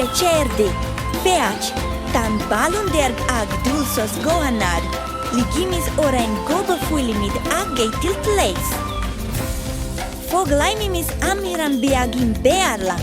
piacerde. Peach, tan Balún Dearg ag dulsos gohanad, ligimis orain gobo fuilimid aggeitil leis. Foghlaimimis Amhráin beagin bearla.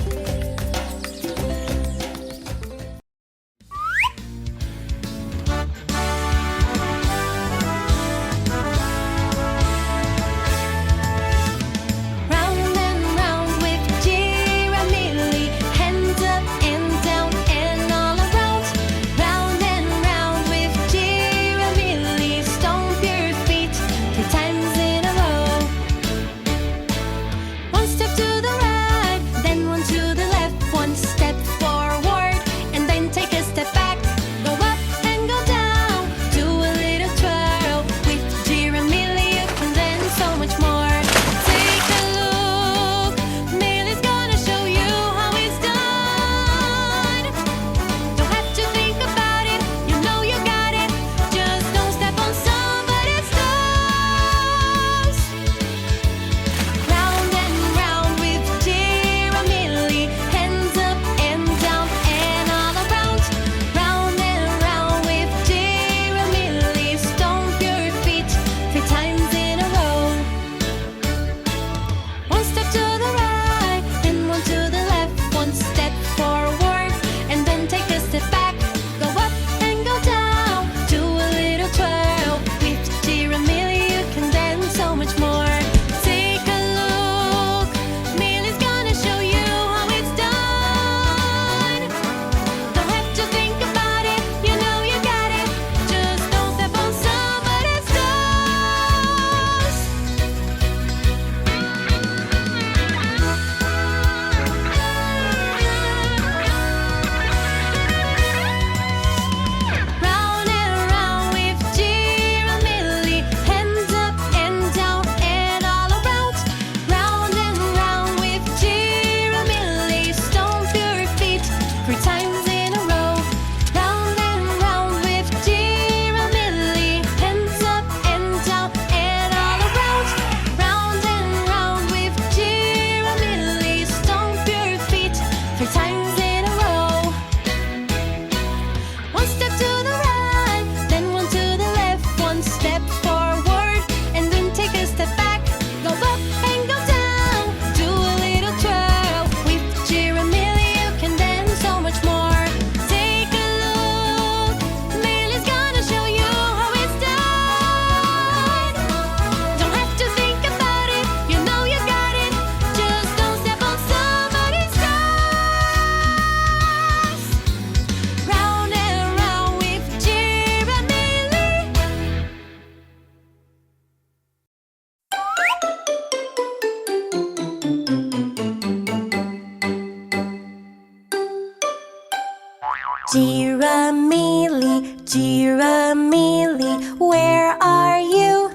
Giramille, Giramille, where are you?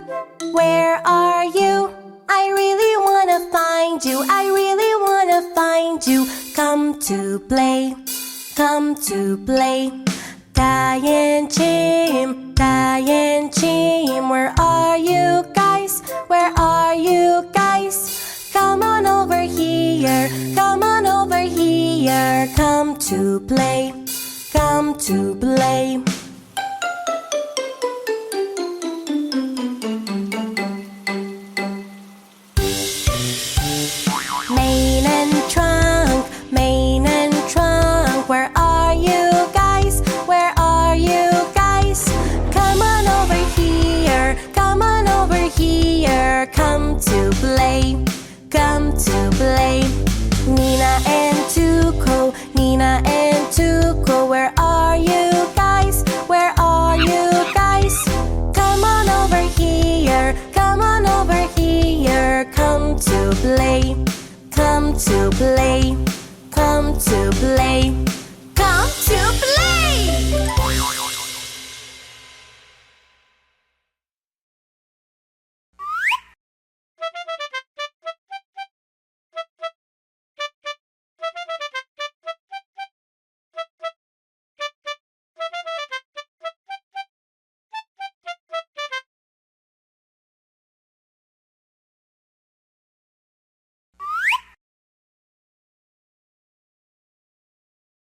Where are you? I really wanna find you, I really wanna find you. Come to play, come to play. Diane Chim, where are you guys? Where are you guys? Come on over here, come on over here. Come to play, come to play. Mane and trunk, where are you guys? Where are you guys? Come on over here, come on over here. Come to play, come to play. Nina and Tuco, where are you guys? Where are you guys? Come on over here, come on over here. Come to play, come to play, come to play.